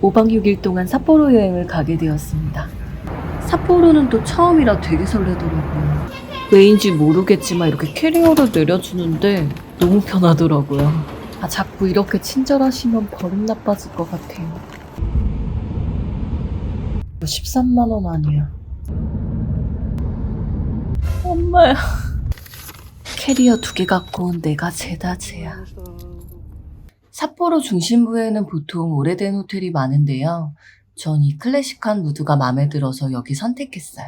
5박 6일 동안 삿포로 여행을 가게 되었습니다. 삿포로는 또 처음이라 되게 설레더라고요. 왜인지 모르겠지만 이렇게 캐리어를 내려주는데 너무 편하더라고요. 아, 자꾸 이렇게 친절하시면 버릇 나빠질 것 같아요. 13만 원 아니야. 엄마야. 캐리어 2개 갖고 온 내가 죄다 죄야. 삿포로 중심부에는 보통 오래된 호텔이 많은데요. 전 이 클래식한 무드가 마음에 들어서 여기 선택했어요.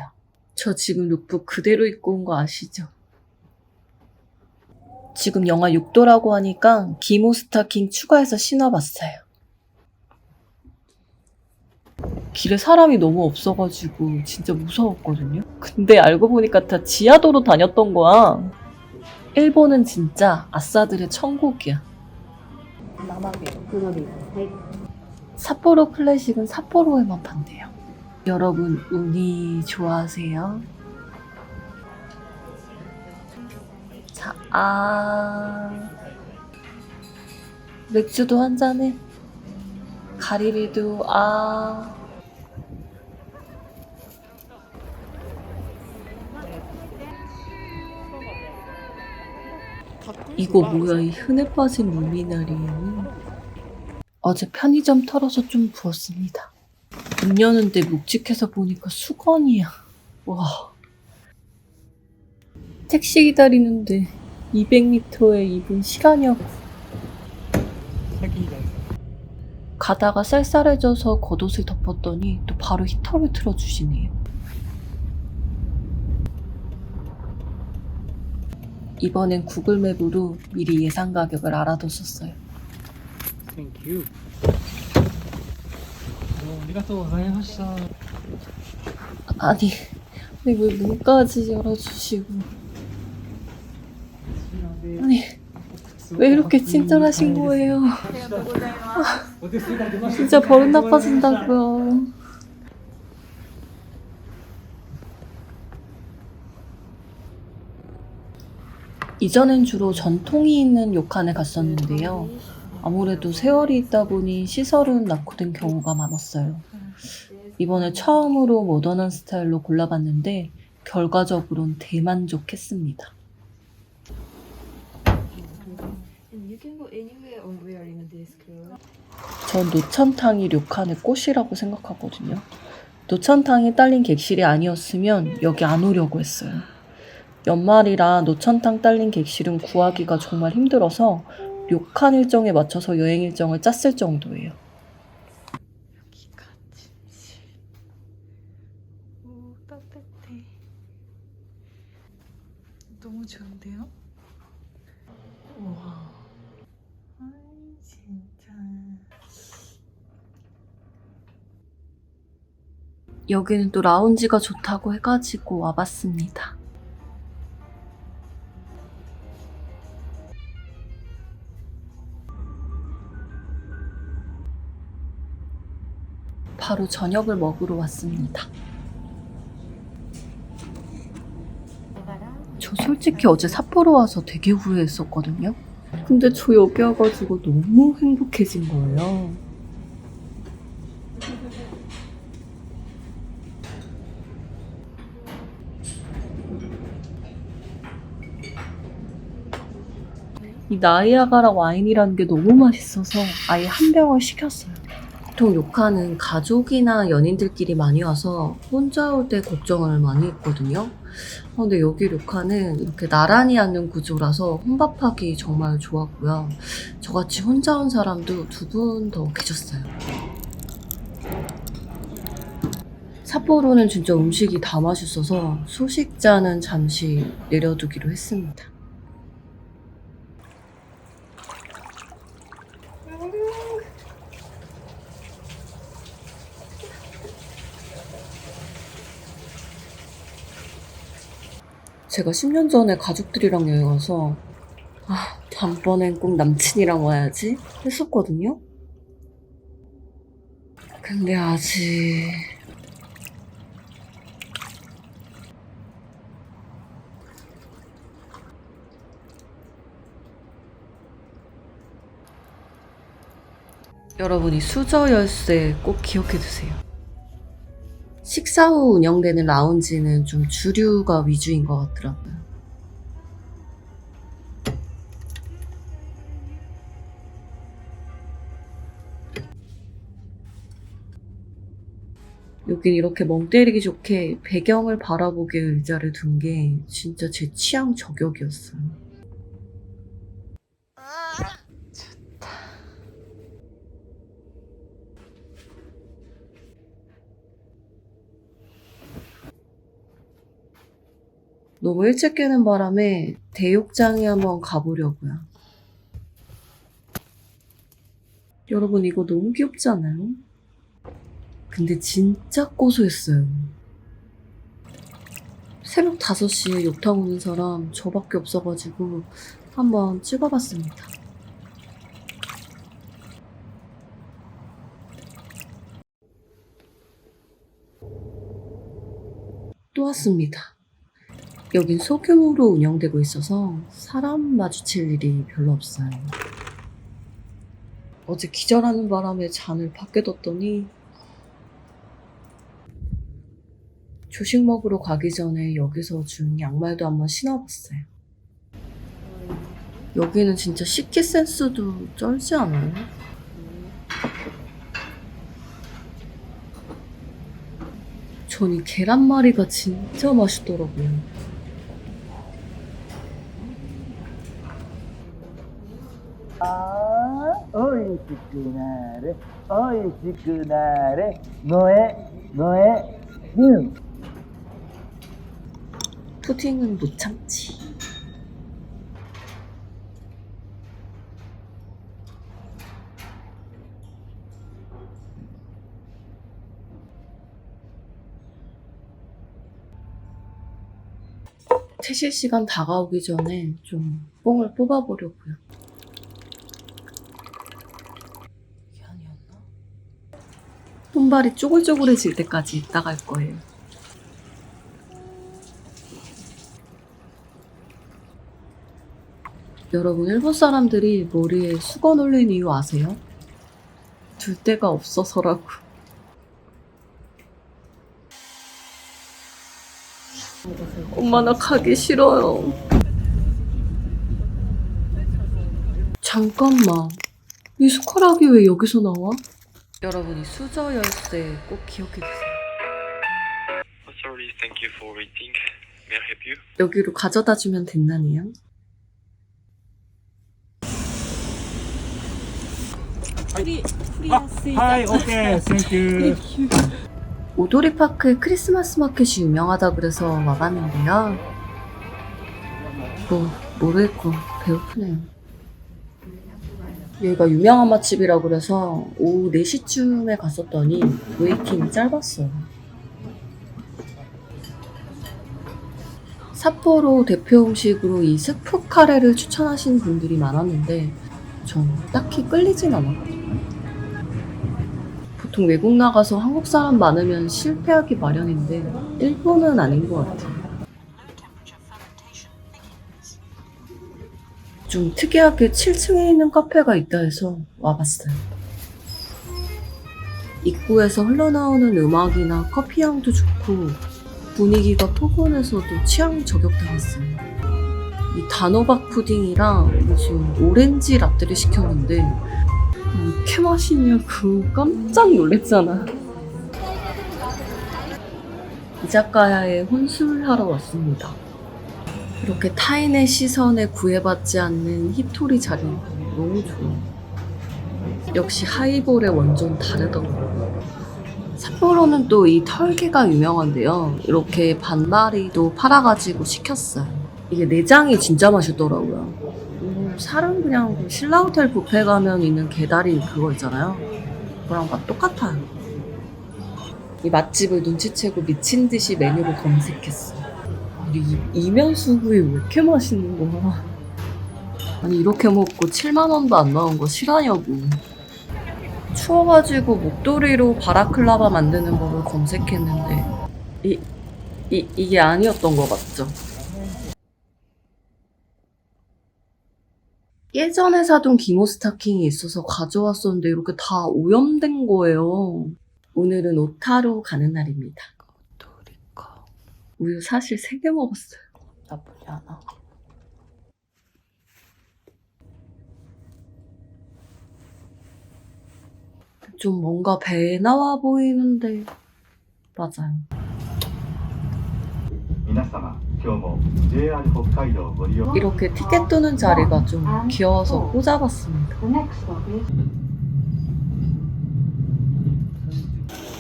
저 지금 룩북 그대로 입고 온 거 아시죠? 지금 영하 6도라고 하니까 기모 스타킹 추가해서 신어봤어요. 길에 사람이 너무 없어가지고 진짜 무서웠거든요. 근데 알고 보니까 다 지하도로 다녔던 거야. 일본은 진짜 아싸들의 천국이야. 삿포로 클래식은 삿포로에만 판대요. 여러분 우니 좋아하세요? 자, 맥주도 한 잔해. 가리비도 이거 뭐야, 이 흔해 빠진 루미나리. 어제 편의점 털어서 좀 부었습니다. 문 여는데 묵직해서 보니까 수건이야. 와. 택시 기다리는데 200m에 2분 시간이었고. 가다가 쌀쌀해져서 겉옷을 덮었더니 또 바로 히터를 틀어주시네요. 이번엔 구글맵으로 미리 예상 가격을 알아뒀었어요. Thank you. ありがとうございました。 아니 왜 문까지 열어주시고. 아니 왜 이렇게 친절하신 거예요? 진짜 버릇 나빠진다고요. 이전엔 주로 전통이 있는 료칸에 갔었는데요. 아무래도 세월이 있다 보니 시설은 낙후된 경우가 많았어요. 이번에 처음으로 모던한 스타일로 골라봤는데 결과적으론 대만족했습니다. 전 노천탕이 료칸의 꽃이라고 생각하거든요. 노천탕이 딸린 객실이 아니었으면 여기 안 오려고 했어요. 연말이라 노천탕 딸린 객실은 구하기가 정말 힘들어서 료칸 일정에 맞춰서 여행 일정을 짰을 정도예요. 여기가 진실. 오, 따뜻해. 너무 좋은데요? 우와. 아이, 진짜. 여기는 또 라운지가 좋다고 해가지고 와봤습니다. 바로 저녁을 먹으러 왔습니다. 저 솔직히 어제 삿포로 와서 되게 후회했었거든요. 근데 저 여기 와가지고 너무 행복해진 거예요. 이 나이아가라 와인이라는 게 너무 맛있어서 아예 한 병을 시켰어요. 보통 료칸은 가족이나 연인들끼리 많이 와서 혼자 올 때 걱정을 많이 했거든요. 근데 여기 료칸은 이렇게 나란히 앉는 구조라서 혼밥하기 정말 좋았고요. 저같이 혼자 온 사람도 2분 더 계셨어요. 삿포로는 진짜 음식이 다 맛있어서 소식자는 잠시 내려두기로 했습니다. 제가 10년 전에 가족들이랑 여행 와서 다음번엔 꼭 남친이랑 와야지 했었거든요. 근데 아직 여러분이 수저 열쇠 꼭 기억해 두세요. 식사 후 운영되는 라운지는 좀 주류가 위주인 것 같더라고요. 여긴 이렇게 멍 때리기 좋게 배경을 바라보게 의자를 둔 게 진짜 제 취향 저격이었어요. 너무 일찍 깨는 바람에 대욕장에 한번 가보려고요. 여러분 이거 너무 귀엽지 않아요? 근데 진짜 고소했어요. 새벽 5시에 욕탕 오는 사람 저밖에 없어가지고 한번 찍어봤습니다. 또 왔습니다. 여긴 소규모로 운영되고 있어서 사람 마주칠 일이 별로 없어요. 어제 기절하는 바람에 잔을 밖에 뒀더니 조식 먹으러 가기 전에 여기서 준 양말도 한번 신어봤어요. 여기는 진짜 식기 센스도 쩔지 않아요? 전 이 계란말이가 진짜 맛있더라고요. 오이시쿠나레 오이시쿠나레 노에 푸딩은 못 참지. 퇴실 시간 다가오기 전에 좀 뽕을 뽑아보려고요. 이게 아니었나? 손발이 쪼글쪼글해질 때까지 있다 갈 거예요. 여러분, 일본 사람들이 머리에 수건 올린 이유 아세요? 둘 데가 없어서라고. 엄마 나 가기 싫어요. 잠깐만. 이 숟가락이 왜 여기서 나와? 여러분이 수저 열쇠 꼭 기억해주세요. Sorry, thank you for waiting. May I help you? 여기로 가져다 주면 된다니요. Hi, okay, thank you. 오도리파크 크리스마스 마켓이 유명하다 그래서 와봤는데요. 모르겠고 배고프네요. 여기가 유명한 맛집이라 그래서 오후 4시쯤에 갔었더니 웨이팅이 짧았어요. 삿포로 대표 음식으로 이 스프 카레를 추천하시는 분들이 많았는데 전 딱히 끌리진 않았거든요. 보통 외국 나가서 한국 사람 많으면 실패하기 마련인데 일본은 아닌 것 같아요. 좀 특이하게 7층에 있는 카페가 있다 해서 와봤어요. 입구에서 흘러나오는 음악이나 커피 향도 좋고 분위기가 포근해서도 취향 저격당했어요. 이 단호박 푸딩이랑 무슨 오렌지 라떼를 시켰는데 왜 이렇게 맛있냐고 깜짝 놀랐잖아. 이자카야에 혼술하러 왔습니다. 이렇게 타인의 시선에 구애받지 않는 히토리 자리 너무 좋아요. 역시 하이볼의 원조는 다르더라고요. 삿포로는 또 이 털개가 유명한데요. 이렇게 반마리도 팔아가지고 시켰어요. 이게 내장이 진짜 맛있더라고요. 살은 그냥 신라호텔 뷔페 가면 있는 게다리 그거 있잖아요. 그거랑 맛 똑같아요. 이 맛집을 눈치채고 미친 듯이 메뉴를 검색했어. 아니 이면수구이 왜 이렇게 맛있는 거야? 아니 이렇게 먹고 7만 원도 안 나온 거 실화냐고. 추워가지고 목도리로 바라클라바 만드는 법을 검색했는데 이게 아니었던 거 맞죠? 예전에 사둔 기모 스타킹이 있어서 가져왔었는데 이렇게 다 오염된 거예요. 오늘은 오타루 가는 날입니다. 도리카. 우유 사실 3개 먹었어요. 나쁘지 않아. 좀 뭔가 배 나와 보이는데 맞아요. 皆様、今日も JR 北海道をご利用 이렇게 티켓 두는 자리가 좀 귀여워서 꽂아봤습니다.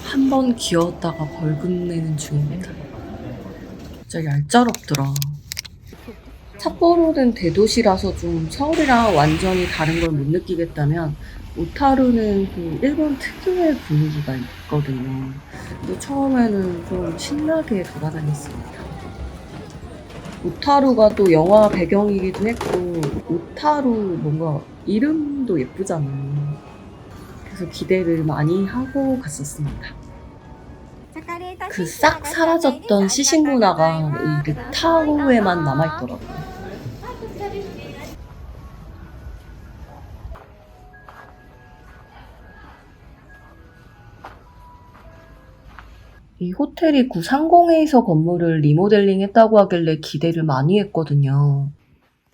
한 번 귀여웠다가 벌금 내는 중입니다. 진짜 얄짤없더라. 삿포로는 대도시라서 좀 서울이랑 완전히 다른 걸 못 느끼겠다면 오타루는 그 일본 특유의 분위기가 있거든요. 근데 처음에는 좀 신나게 돌아다녔습니다. 오타루가 또 영화 배경이기도 했고 오타루 뭔가 이름도 예쁘잖아요. 그래서 기대를 많이 하고 갔었습니다. 그 싹 사라졌던 시식 문화가 이 르타호에만 남아있더라고요. 이 호텔이 구상공회의소 건물을 리모델링 했다고 하길래 기대를 많이 했거든요.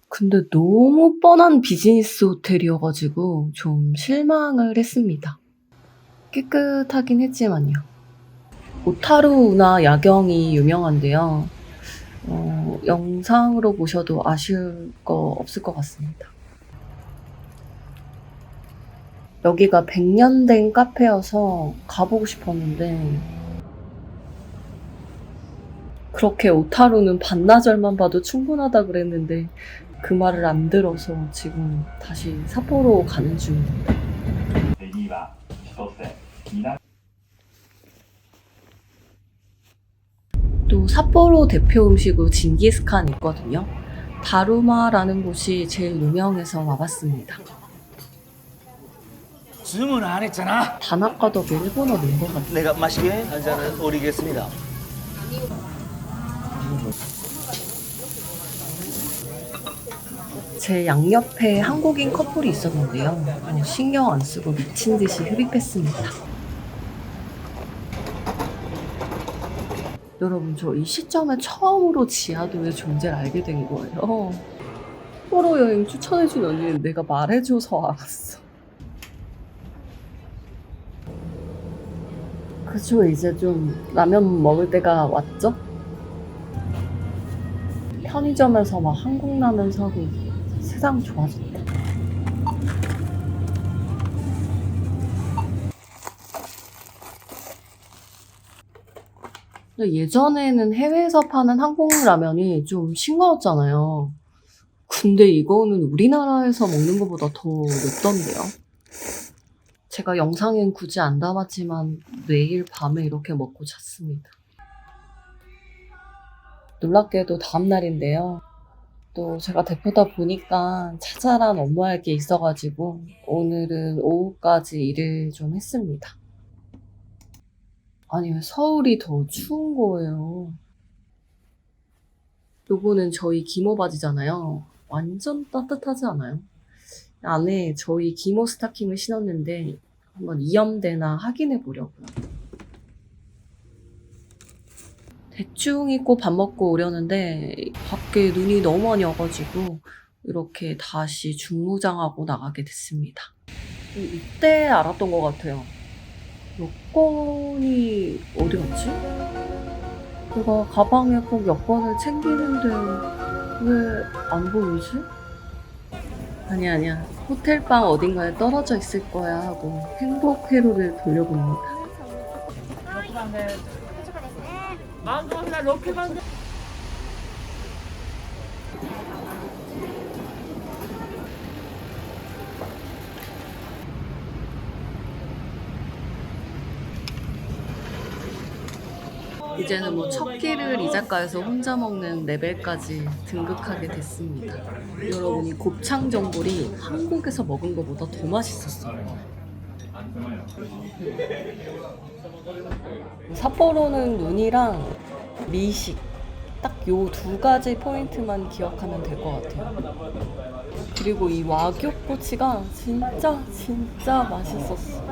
근데 너무 뻔한 비즈니스 호텔이어가지고 좀 실망을 했습니다. 깨끗하긴 했지만요. 오타루 운하 야경이 유명한데요. 영상으로 보셔도 아쉬울 거 없을 것 같습니다. 여기가 100년 된 카페여서 가보고 싶었는데 그렇게 오타루는 반나절만 봐도 충분하다 그랬는데 그 말을 안 들어서 지금 다시 삿포로 가는 중입니다. 次は千歳南 또 삿포로 대표 음식으로 징기스칸 있거든요. 다루마라는 곳이 제일 유명해서 와봤습니다. 주문 안 했잖아. 단아까덕에 일본어 넣은 것 같아요. 내가 맛있게 한 잔을 오리겠습니다. 제 양옆에 한국인 커플이 있었는데요. 신경 안 쓰고 미친 듯이 흡입했습니다. 여러분, 저 이 시점에 처음으로 지하도의 존재를 알게 된 거예요. 삿포로 여행 추천해준 언니는 내가 말해줘서 알았어. 그쵸, 이제 좀 라면 먹을 때가 왔죠? 편의점에서 막 한국 라면 사고 세상 좋아졌다. 근데 예전에는 해외에서 파는 한국 라면이 좀 싱거웠잖아요. 근데 이거는 우리나라에서 먹는 것보다 더 맵던데요. 제가 영상엔 굳이 안 담았지만 내일 밤에 이렇게 먹고 잤습니다. 놀랍게도 다음날인데요. 또 제가 대표다 보니까 자잘한 업무할 게 있어가지고 오늘은 오후까지 일을 좀 했습니다. 아니 왜 서울이 더 추운 거예요. 요거는 저희 기모 바지잖아요. 완전 따뜻하지 않아요? 안에 저희 기모 스타킹을 신었는데 한번 이염되나 확인해 보려고요. 대충 입고 밥 먹고 오려는데 밖에 눈이 너무 많이 와가지고 이렇게 다시 중무장하고 나가게 됐습니다. 이때 알았던 것 같아요. 여권이 어디 갔지? 제가 가방에 꼭 여권을 챙기는데 왜 안 보이지? 아니야. 호텔방 어딘가에 떨어져 있을 거야 하고 행복 회로를 돌려봅니다. 이제는 뭐 첫 끼를 이 작가에서 혼자 먹는 레벨까지 등극하게 됐습니다. 여러분, 이 곱창 전골이 한국에서 먹은 것보다 더 맛있었어요. 삿포로는 눈이랑 미식 딱 요 두 가지 포인트만 기억하면 될 것 같아요. 그리고 이 와규꼬치가 진짜 맛있었어.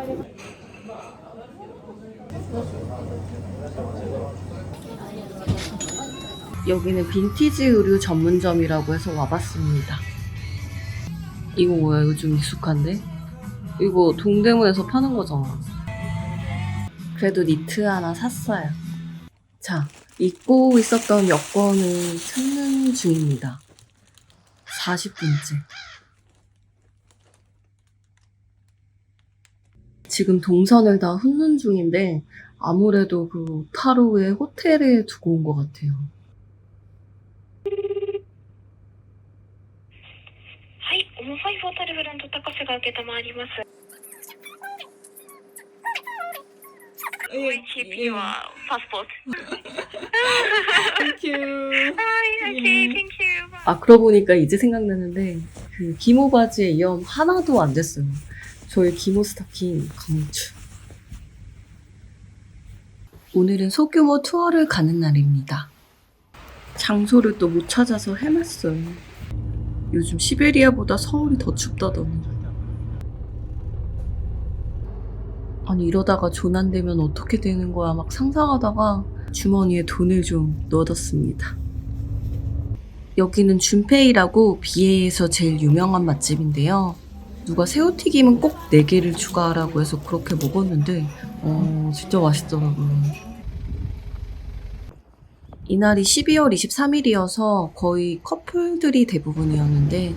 여기는 빈티지 의류 전문점이라고 해서 와봤습니다. 이거 뭐야? 이거 좀 익숙한데? 이거 동대문에서 파는 거잖아. 그래도 니트 하나 샀어요. 자, 잊고 있었던 여권을 찾는 중입니다. 40분째. 지금 동선을 다 훑는 중인데 아무래도 그 타로의 호텔에 두고 온 것 같아요. はい、オモファイブホタルフロント高瀬が受けたまわります。OHP はパスポート。 Thank you. はい、OK, thank you. 아, 그러고 보니까 이제 생각나는데 그 기모 바지에 이염 하나도 안 됐어요. 저의 기모 스타킹 강추. 오늘은 소규모 투어를 가는 날입니다. 장소를 또 못 찾아서 헤맸어요. 요즘 시베리아보다 서울이 더 춥다더니. 아니 이러다가 조난되면 어떻게 되는 거야 막 상상하다가 주머니에 돈을 좀 넣어뒀습니다. 여기는 준페이라고 비에에서 제일 유명한 맛집인데요. 누가 새우튀김은 꼭 4개를 추가하라고 해서 그렇게 먹었는데 진짜 맛있더라고요. 이날이 12월 23일이어서 거의 커플들이 대부분이었는데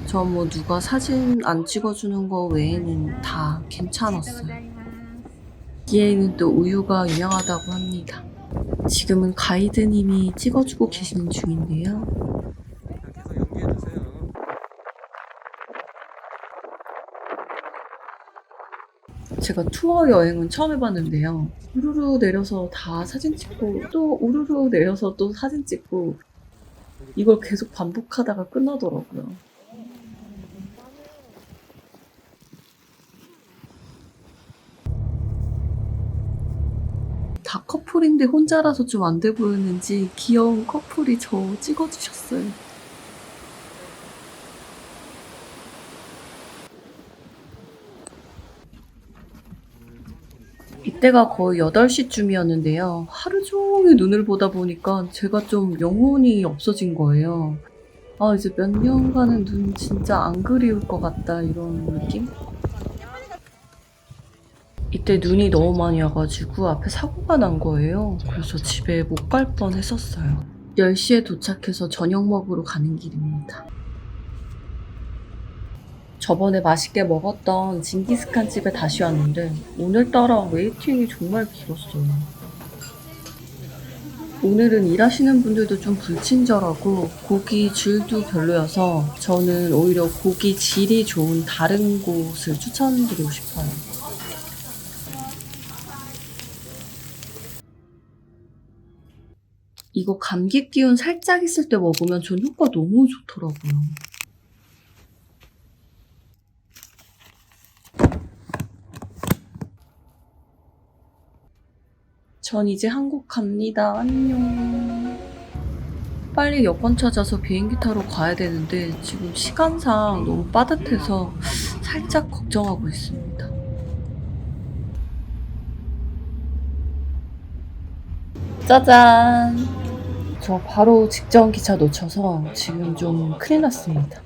저 뭐 누가 사진 안 찍어주는 거 외에는 다 괜찮았어요. 기에는 또 우유가 유명하다고 합니다. 지금은 가이드님이 찍어주고 계시는 중인데요. 계속 연기해주세요. 제가 투어 여행은 처음 해봤는데요. 우르르 내려서 다 사진 찍고 또 우르르 내려서 또 사진 찍고 이걸 계속 반복하다가 끝나더라고요. 다 커플인데 혼자라서 좀 안 돼 보였는지 귀여운 커플이 저 찍어주셨어요. 이때가 거의 8시쯤이었는데요. 하루 종일 눈을 보다 보니까 제가 좀 영혼이 없어진 거예요. 아, 이제 몇 년간은 눈 진짜 안 그리울 것 같다 이런 느낌? 이때 눈이 너무 많이 와가지고 앞에 사고가 난 거예요. 그래서 집에 못 갈 뻔 했었어요. 10시에 도착해서 저녁 먹으러 가는 길입니다. 저번에 맛있게 먹었던 징기스칸 집에 다시 왔는데 오늘따라 웨이팅이 정말 길었어요. 오늘은 일하시는 분들도 좀 불친절하고 고기 질도 별로여서 저는 오히려 고기 질이 좋은 다른 곳을 추천드리고 싶어요. 이거 감기 기운 살짝 있을 때 먹으면 전 효과 너무 좋더라고요. 전 이제 한국 갑니다. 안녕. 빨리 여권 찾아서 비행기 타러 가야 되는데 지금 시간상 너무 빠듯해서 살짝 걱정하고 있습니다. 짜잔! 저 바로 직전 기차 놓쳐서 지금 좀 큰일 났습니다.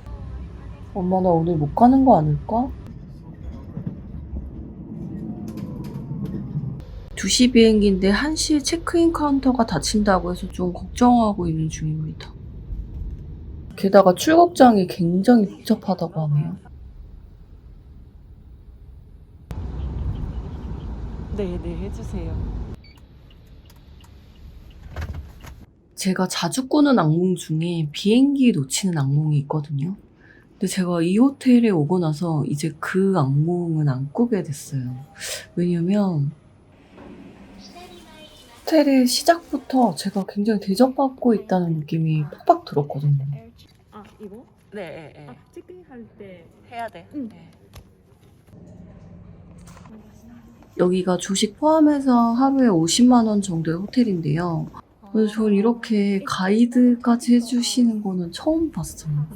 엄마 나 오늘 못 가는 거 아닐까? 2시 비행기인데 1시에 체크인 카운터가 닫힌다고 해서 좀 걱정하고 있는 중입니다. 게다가 출국장이 굉장히 복잡하다고 하네요. 네, 해주세요. 제가 자주 꾸는 악몽 중에 비행기 놓치는 악몽이 있거든요. 근데 제가 이 호텔에 오고 나서 이제 그 악몽은 안 꾸게 됐어요. 왜냐면 호텔의 시작부터 제가 굉장히 대접받고 있다는 느낌이 팍팍 들었거든요. 아, 이거? 네. 체크인할 때 해야 돼. 응. 네. 여기가 조식 포함해서 하루에 50만 원 정도의 호텔인데요. 그래서 전 이렇게 가이드까지 해주시는 거는 처음 봤어요.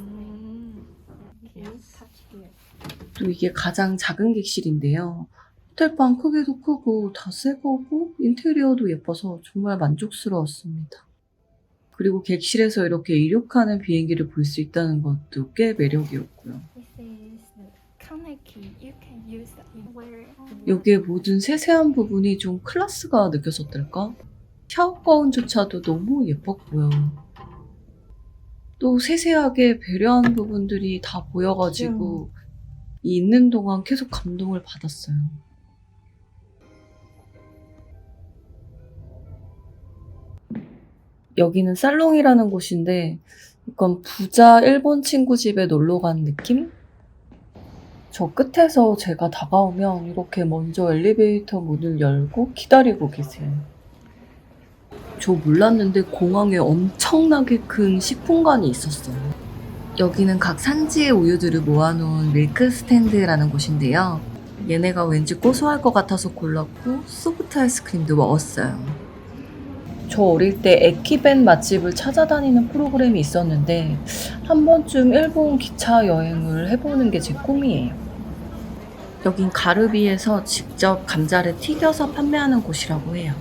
또 이게 가장 작은 객실인데요. 호텔방 크기도 크고 다 새 거고 인테리어도 예뻐서 정말 만족스러웠습니다. 그리고 객실에서 이렇게 이륙하는 비행기를 볼 수 있다는 것도 꽤 매력이었고요. 여기에 모든 세세한 부분이 좀 클래스가 느껴졌달까? 샤워 거운조차도 너무 예뻤고요. 또 세세하게 배려한 부분들이 다 보여가지고 이 있는 동안 계속 감동을 받았어요. 여기는 살롱이라는 곳인데 약간 부자 일본 친구 집에 놀러 간 느낌? 저 끝에서 제가 다가오면 이렇게 먼저 엘리베이터 문을 열고 기다리고 계세요. 저 몰랐는데 공항에 엄청나게 큰 식품관이 있었어요. 여기는 각 산지의 우유들을 모아놓은 밀크 스탠드라는 곳인데요. 얘네가 왠지 고소할 것 같아서 골랐고 소프트 아이스크림도 먹었어요. 저 어릴 때 에키벤 맛집을 찾아다니는 프로그램이 있었는데 한 번쯤 일본 기차 여행을 해보는 게 제 꿈이에요. 여긴 가르비에서 직접 감자를 튀겨서 판매하는 곳이라고 해요.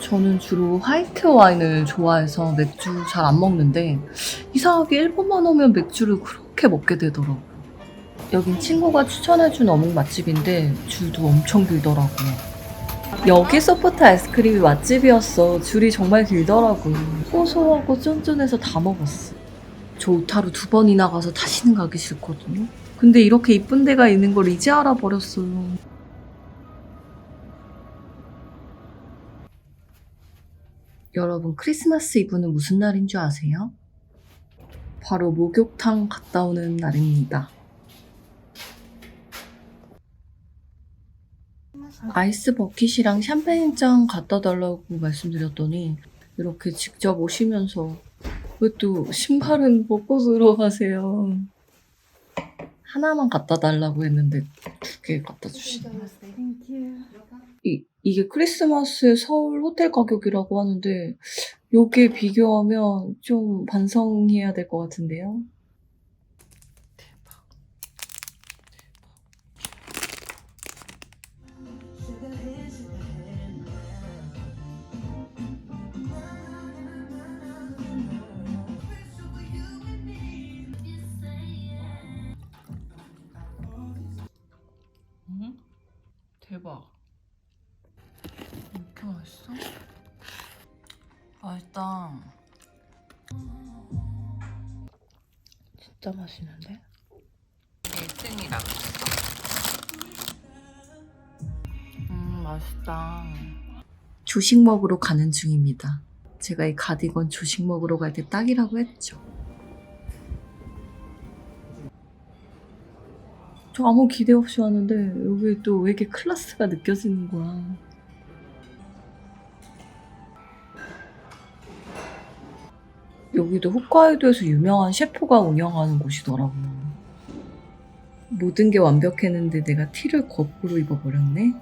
저는 주로 화이트 와인을 좋아해서 맥주 잘 안 먹는데 이상하게 일본만 오면 맥주를 그렇게 먹게 되더라고요. 여긴 친구가 추천해준 어묵 맛집인데 줄도 엄청 길더라고요. 여기 소프트 아이스크림이 맛집이었어. 줄이 정말 길더라고요. 고소하고 쫀쫀해서 다 먹었어. 저 오타루 2번이나 가서 다시는 가기 싫거든요. 근데 이렇게 이쁜 데가 있는 걸 이제 알아버렸어요. 여러분, 크리스마스 이브는 무슨 날인 줄 아세요? 바로 목욕탕 갔다 오는 날입니다. 아이스 버킷이랑 샴페인잔 갖다 달라고 말씀드렸더니 이렇게 직접 오시면서 왜 또 신발은 벗고 들어가세요? 하나만 갖다 달라고 했는데 2개 갖다 주시네요. 이게 크리스마스의 서울 호텔 가격이라고 하는데 여기에 비교하면 좀 반성해야 될 것 같은데요? 대박. 이렇게 맛있어? 맛있다. 진짜 맛있는데? 1등이라고 했어. 맛있다. 조식 먹으러 가는 중입니다. 제가 이 가디건 조식 먹으러 갈 때 딱이라고 했죠. 저 아무 기대 없이 왔는데 여기 또 왜 이렇게 클래스가 느껴지는 거야. 여기도 홋카이도에서 유명한 셰프가 운영하는 곳이더라고요. 모든 게 완벽했는데 내가 티를 거꾸로 입어버렸네?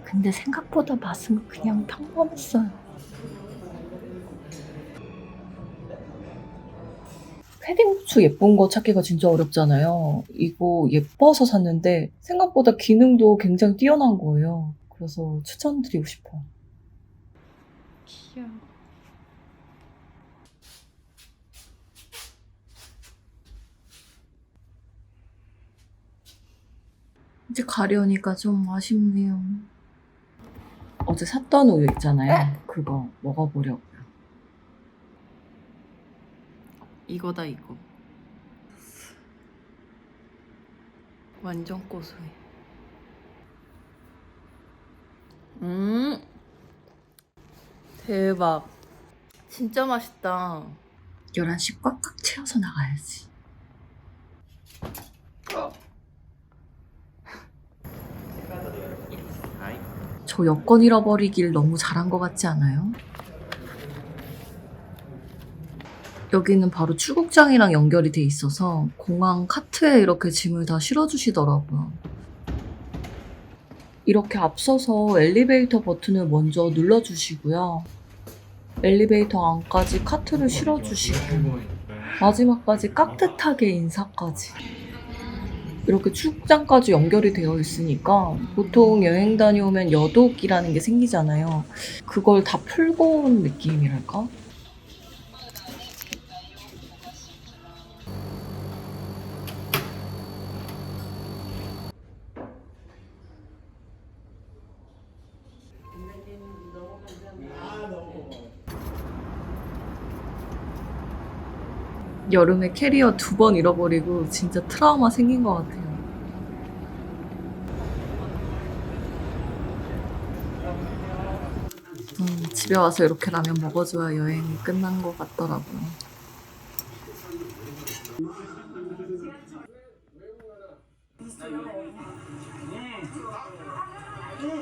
근데 생각보다 맛은 그냥 평범했어요. 패딩부츠 예쁜 거 찾기가 진짜 어렵잖아요. 이거 예뻐서 샀는데 생각보다 기능도 굉장히 뛰어난 거예요. 그래서 추천드리고 싶어요. 귀여워. 이제 가려니까 좀 아쉽네요. 어제 샀던 우유 있잖아요. 그거 먹어보려고요. 이거다 이거. 완전 고소해. 대박. 진짜 맛있다. 11시 꽉꽉 채워서 나가야지. 저 여권 잃어버리길 너무 잘한 것 같지 않아요? 여기는 바로 출국장이랑 연결이 돼 있어서 공항 카트에 이렇게 짐을 다 실어주시더라고요. 이렇게 앞서서 엘리베이터 버튼을 먼저 눌러주시고요. 엘리베이터 안까지 카트를 실어주시고 마지막까지 깍듯하게 인사까지. 이렇게 출국장까지 연결이 되어 있으니까 보통 여행 다녀오면 여독이라는 게 생기잖아요. 그걸 다 풀고 온 느낌이랄까? 여름에 캐리어 2번 잃어버리고 진짜 트라우마 생긴 것 같아요. 집에 와서 이렇게 라면 먹어줘야 여행이 끝난 것 같더라고요.